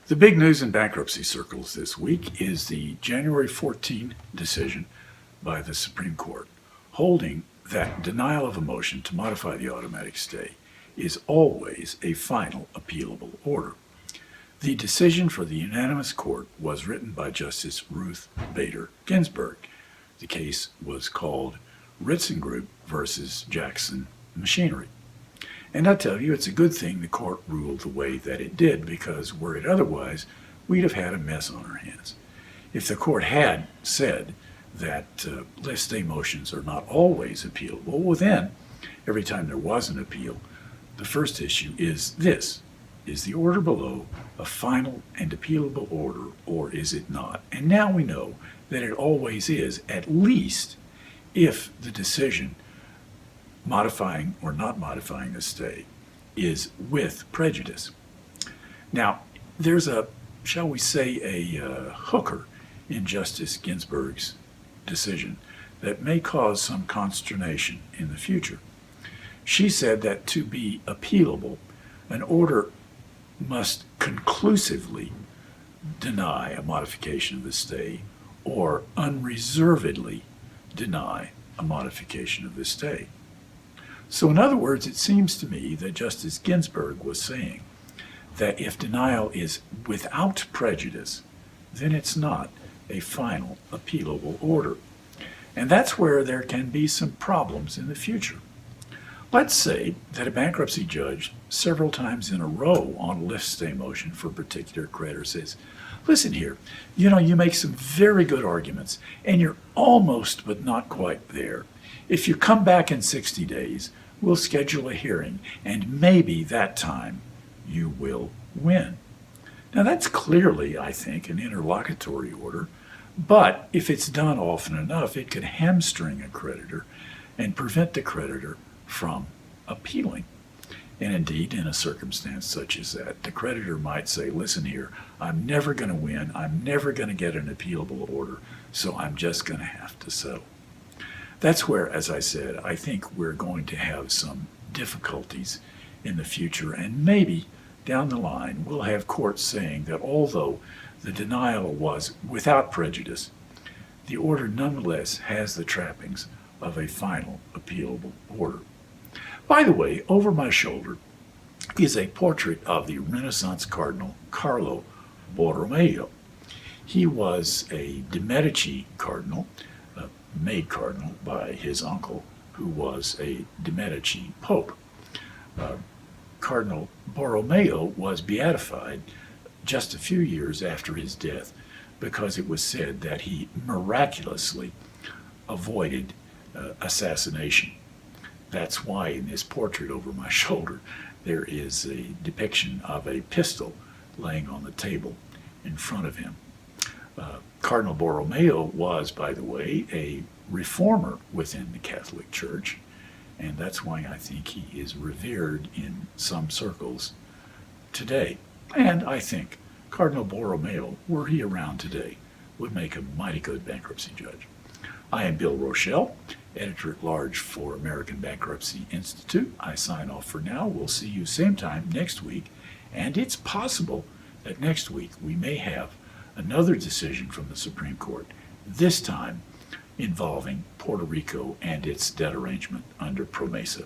The big news in bankruptcy circles this week is the January 14 decision by the Supreme Court holding that denial of a motion to modify the automatic stay is always a final appealable order. The decision for the unanimous court was written by Justice Ruth Bader Ginsburg. The case was called Ritzen Group versus Jackson Machinery. And I tell you, it's a good thing the court ruled the way that it did, because were it otherwise, we'd have had a mess on our hands. If the court had said that lift stay motions are not always appealable, well then, every time there was an appeal, the first issue is this: is the order below a final and appealable order, or is it not? And now we know that it always is, at least if the decision modifying or not modifying the stay is with prejudice. Now, there's a, shall we say, a hooker in Justice Ginsburg's decision that may cause some consternation in the future. She said that to be appealable, an order must conclusively deny a modification of the stay or unreservedly deny a modification of the stay. So in other words, it seems to me that Justice Ginsburg was saying that if denial is without prejudice, then it's not a final appealable order. And that's where there can be some problems in the future. Let's say that a bankruptcy judge several times in a row on a lift stay motion for a particular creditor says, listen here, you make some very good arguments and you're almost but not quite there. If you come back in 60 days, we'll schedule a hearing, and maybe that time you will win. Now that's clearly, I think, an interlocutory order, but if it's done often enough, it could hamstring a creditor and prevent the creditor from appealing. And indeed, in a circumstance such as that, the creditor might say, listen here, I'm never going to win, I'm never going to get an appealable order, so I'm just going to have to settle. That's where, as I said, I think we're going to have some difficulties in the future, and maybe down the line we'll have courts saying that although the denial was without prejudice, the order nonetheless has the trappings of a final appealable order. By the way, over my shoulder is a portrait of the Renaissance Cardinal Carlo Borromeo. He was a de' Medici cardinal, made cardinal by his uncle, who was a de' Medici pope. Cardinal Borromeo was beatified just a few years after his death because it was said that he miraculously avoided assassination. That's why in this portrait over my shoulder there is a depiction of a pistol laying on the table in front of him. Cardinal Borromeo was, by the way, a reformer within the Catholic Church, and that's why I think he is revered in some circles today. And I think Cardinal Borromeo, were he around today, would make a mighty good bankruptcy judge. I am Bill Rochelle, Editor-at-Large for American Bankruptcy Institute. I sign off for now. We'll see you same time next week, and it's possible that next week we may have another decision from the Supreme Court, this time involving Puerto Rico and its debt arrangement under PROMESA.